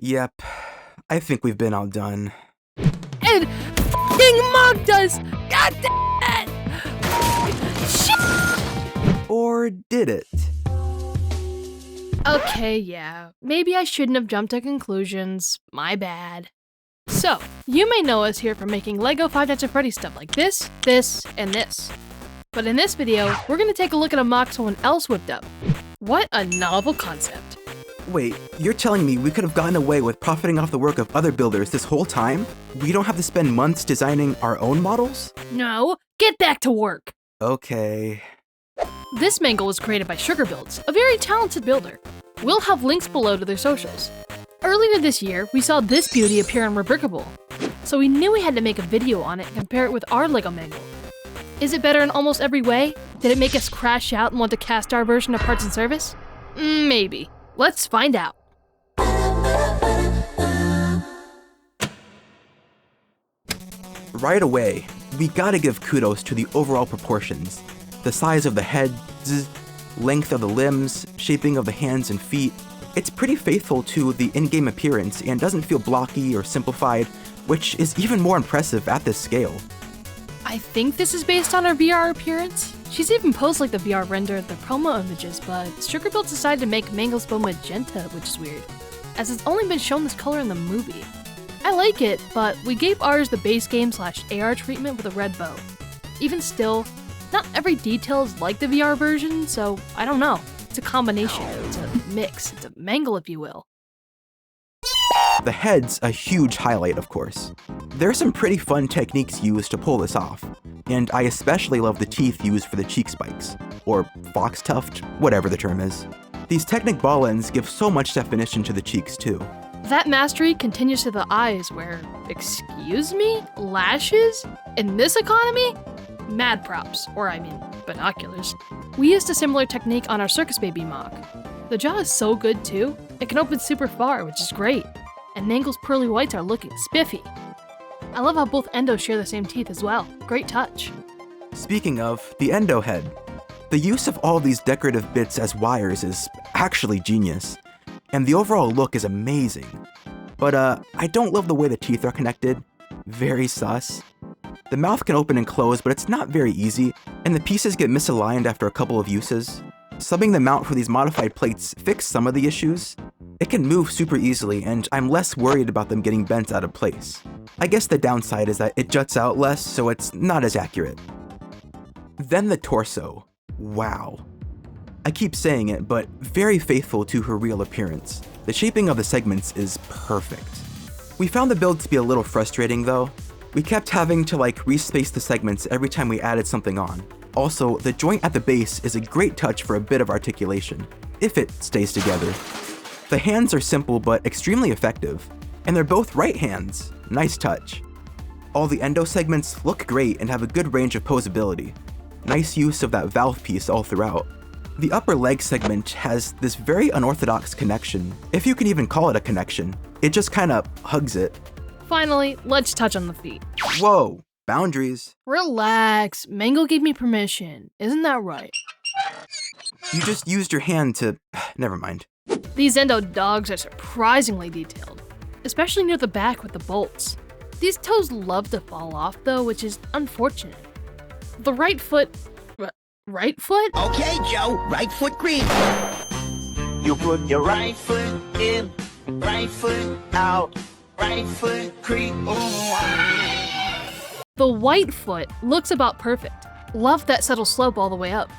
Yep, I think we've been outdone. And f***ing mocked us! God damn it! Shit! Or did it? Okay, yeah. Maybe I shouldn't have jumped to conclusions. My bad. So, you may know us here for making Lego Five Nights at Freddy's stuff like this, and this. But in this video, we're gonna take a look at a mock someone else whipped up. What a novel concept. Wait, you're telling me we could have gotten away with profiting off the work of other builders this whole time? We don't have to spend months designing our own models? No, get back to work. Okay. This Mangle was created by Sugar Builds, a very talented builder. We'll have links below to their socials. Earlier this year, we saw this beauty appear on Rebrickable, so we knew we had to make a video on it and compare it with our Lego Mangle. Is it better in almost every way? Did it make us crash out and want to cast our version of Parts and Service? Maybe. Let's find out. Right away, we gotta give kudos to the overall proportions. The size of the heads, length of the limbs, shaping of the hands and feet. It's pretty faithful to the in-game appearance and doesn't feel blocky or simplified, which is even more impressive at this scale. I think this is based on her VR appearance. She's even posed like the VR render of the promo images, but Sugar Builds decided to make Mangle's bow magenta, which is weird, as it's only been shown this color in the movie. I like it, but we gave ours the base game / AR treatment with a red bow. Even still, not every detail is like the VR version, so I don't know. It's a combination, it's a mix, it's a Mangle if you will. The head's a huge highlight, of course. There are some pretty fun techniques used to pull this off, and I especially love the teeth used for the cheek spikes, or fox tuft, whatever the term is. These Technic ball ends give so much definition to the cheeks too. That mastery continues to the eyes where, excuse me, lashes? In this economy? Mad props, or I mean, binoculars. We used a similar technique on our Circus Baby mock. The jaw is so good too, it can open super far, which is great. And Mangle's pearly whites are looking spiffy. I love how both endos share the same teeth as well. Great touch. Speaking of the endo head, the use of all these decorative bits as wires is actually genius, and the overall look is amazing. But I don't love the way the teeth are connected. Very sus. The mouth can open and close, but it's not very easy, and the pieces get misaligned after a couple of uses. Subbing them out for these modified plates fixed some of the issues. It can move super easily, and I'm less worried about them getting bent out of place. I guess the downside is that it juts out less, so it's not as accurate. Then the torso. Wow. I keep saying it, but very faithful to her real appearance. The shaping of the segments is perfect. We found the build to be a little frustrating though. We kept having to respace the segments every time we added something on. Also, the joint at the base is a great touch for a bit of articulation, if it stays together. The hands are simple but extremely effective, and they're both right hands. Nice touch. All the endo segments look great and have a good range of posability. Nice use of that valve piece all throughout. The upper leg segment has this very unorthodox connection, if you can even call it a connection. It just kinda hugs it. Finally, let's touch on the feet. Whoa, boundaries. Relax, Mangle gave me permission. Isn't that right? You just used your hand to... never mind. These endo dogs are surprisingly detailed, especially near the back with the bolts. These toes love to fall off though, which is unfortunate. The right foot... right foot? Okay, Joe, right foot green. You put your right foot in, right foot out, right foot creep. The white foot looks about perfect. Love that subtle slope all the way up.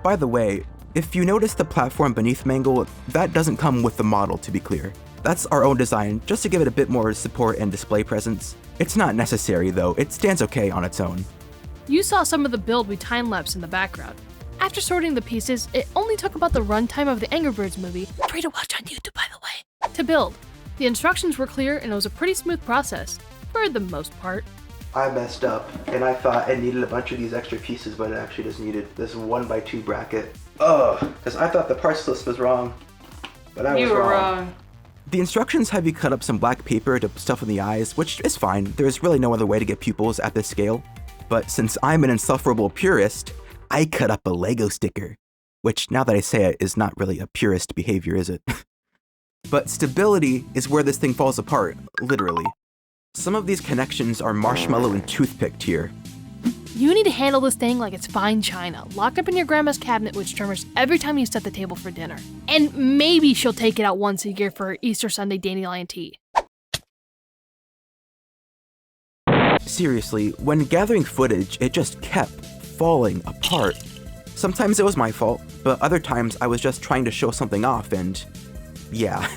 By the way, if you notice the platform beneath Mangle, that doesn't come with the model, to be clear. That's our own design, just to give it a bit more support and display presence. It's not necessary though, it stands okay on its own. You saw some of the build we time-lapsed in the background. After sorting the pieces, it only took about the runtime of the Angry Birds movie, free to watch on YouTube by the way, to build. The instructions were clear and it was a pretty smooth process, for the most part. I messed up, and I thought it needed a bunch of these extra pieces, but it actually just needed this 1x2 bracket. Ugh, because I thought the parts list was wrong, but I was wrong. The instructions have you cut up some black paper to stuff in the eyes, which is fine. There's really no other way to get pupils at this scale. But since I'm an insufferable purist, I cut up a Lego sticker, which now that I say it is not really a purist behavior, is it? But stability is where this thing falls apart, literally. Some of these connections are marshmallow and toothpick tier. You need to handle this thing like it's fine china, locked up in your grandma's cabinet which tremors every time you set the table for dinner. And maybe she'll take it out once a year for Easter Sunday dandelion tea. Seriously, when gathering footage, it just kept falling apart. Sometimes it was my fault, but other times I was just trying to show something off and yeah.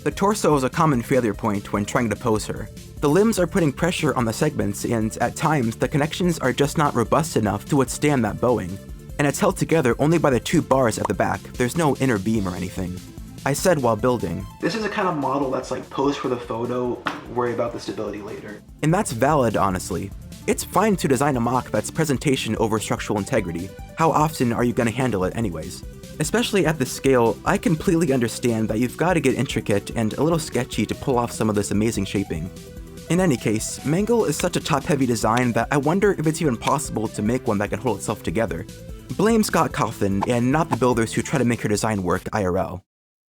The torso is a common failure point when trying to pose her. The limbs are putting pressure on the segments and at times the connections are just not robust enough to withstand that bowing. And it's held together only by the 2 bars at the back, there's no inner beam or anything. I said while building, this is a kind of model that's like pose for the photo, worry about the stability later. And that's valid, honestly. It's fine to design a MOC that's presentation over structural integrity. How often are you gonna handle it anyways? Especially at this scale, I completely understand that you've got to get intricate and a little sketchy to pull off some of this amazing shaping. In any case, Mangle is such a top-heavy design that I wonder if it's even possible to make one that can hold itself together. Blame Scott Kaufman and not the builders who try to make her design work IRL.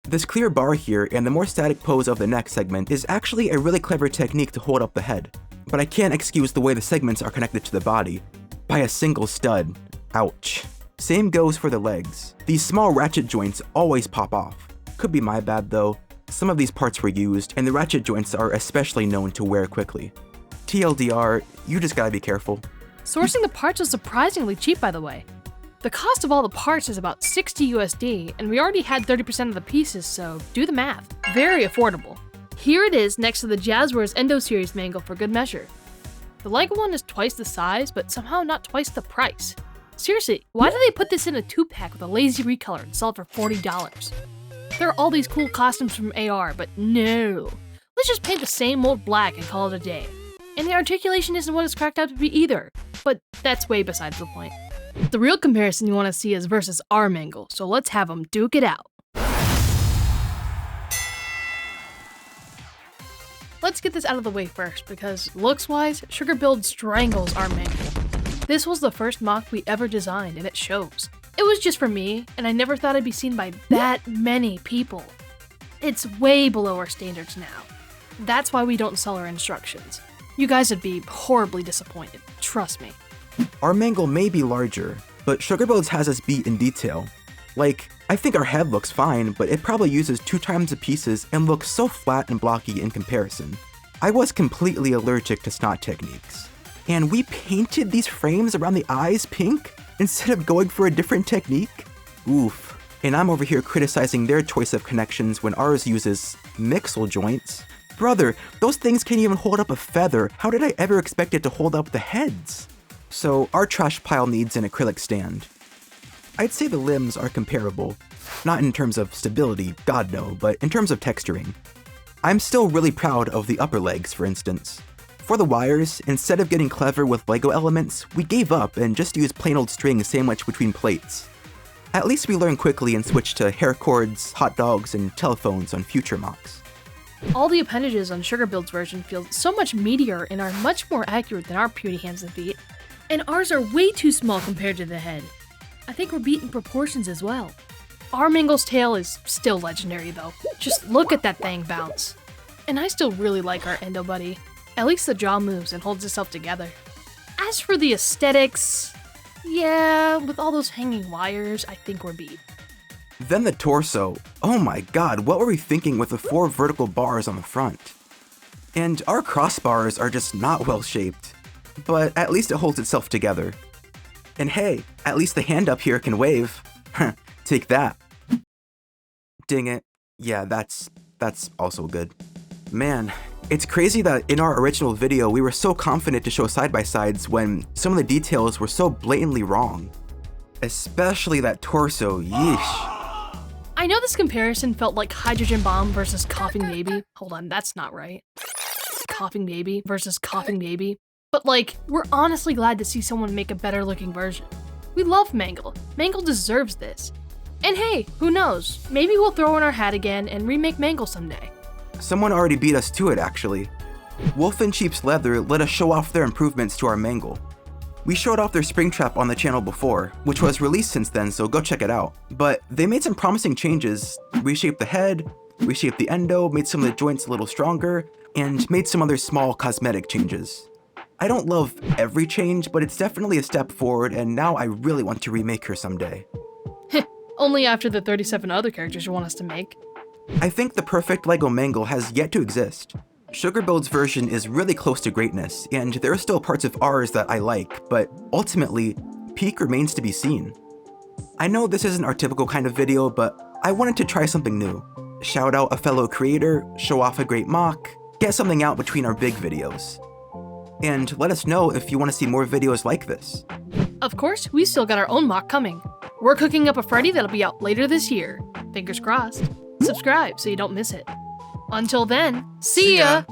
This clear bar here and the more static pose of the neck segment is actually a really clever technique to hold up the head, but I can't excuse the way the segments are connected to the body. By a single stud. Ouch. Same goes for the legs. These small ratchet joints always pop off. Could be my bad though. Some of these parts were used, and the ratchet joints are especially known to wear quickly. TLDR, you just gotta be careful. Sourcing the parts was surprisingly cheap, by the way. The cost of all the parts is about 60 USD, and we already had 30% of the pieces, so do the math. Very affordable. Here it is next to the Jazzwares Endo Series Mangle for good measure. The Lego one is twice the size, but somehow not twice the price. Seriously, why do they put this in a 2-pack with a lazy recolor and sell it for $40? There are all these cool costumes from AR, but no. Let's just paint the same old black and call it a day. And the articulation isn't what it's cracked out to be either, but that's way besides the point. The real comparison you want to see is versus our Mangle, so let's have them duke it out. Let's get this out of the way first, because looks-wise, Sugar Build strangles our Mangle. This was the first MOC we ever designed, and it shows. It was just for me, and I never thought I'd be seen by that many people. It's way below our standards now. That's why we don't sell our instructions. You guys would be horribly disappointed, trust me. Our Mangle may be larger, but Sugar Builds has us beat in detail. Like, I think our head looks fine, but it probably uses 2 times the pieces and looks so flat and blocky in comparison. I was completely allergic to snot techniques. And we painted these frames around the eyes pink instead of going for a different technique? Oof. And I'm over here criticizing their choice of connections when ours uses mixel joints. Brother, those things can't even hold up a feather. How did I ever expect it to hold up the heads? So our trash pile needs an acrylic stand. I'd say the limbs are comparable. Not in terms of stability, God no, but in terms of texturing. I'm still really proud of the upper legs, for instance. For the wires, instead of getting clever with Lego elements, we gave up and just used plain old string sandwiched between plates. At least we learned quickly and switched to hair cords, hot dogs, and telephones on future MOCs. All the appendages on Sugar Build's version feel so much meatier and are much more accurate than our puny hands and feet. And ours are way too small compared to the head. I think we're beating proportions as well. Our Mangle's tail is still legendary though. Just look at that thing bounce. And I still really like our Endo Buddy. At least the jaw moves and holds itself together. As for the aesthetics, yeah, with all those hanging wires, I think we're beat. Then the torso. Oh my god, what were we thinking with the 4 vertical bars on the front? And our crossbars are just not well shaped. But at least it holds itself together. And hey, at least the hand up here can wave. Take that. Dang it. Yeah, that's also good. Man, it's crazy that in our original video we were so confident to show side-by-sides when some of the details were so blatantly wrong. Especially that torso, yeesh. I know this comparison felt like Hydrogen Bomb versus Coughing Baby. Hold on, that's not right. Coughing Baby versus Coughing Baby. But like, we're honestly glad to see someone make a better looking version. We love Mangle. Mangle deserves this. And hey, who knows? Maybe we'll throw in our hat again and remake Mangle someday. Someone already beat us to it, actually. Wolf in Sheep's Leather let us show off their improvements to our Mangle. We showed off their Springtrap on the channel before, which was released since then, so go check it out. But they made some promising changes, reshaped the head, reshaped the endo, made some of the joints a little stronger, and made some other small cosmetic changes. I don't love every change, but it's definitely a step forward, and now I really want to remake her someday. Only after the 37 other characters you want us to make. I think the perfect Lego Mangle has yet to exist. Sugarbuild's version is really close to greatness, and there are still parts of ours that I like, but ultimately, peak remains to be seen. I know this isn't our typical kind of video, but I wanted to try something new. Shout out a fellow creator, show off a great MOC, get something out between our big videos. And let us know if you want to see more videos like this. Of course, we still got our own MOC coming. We're cooking up a Freddy that'll be out later this year. Fingers crossed. Subscribe so you don't miss it. Until then, see ya!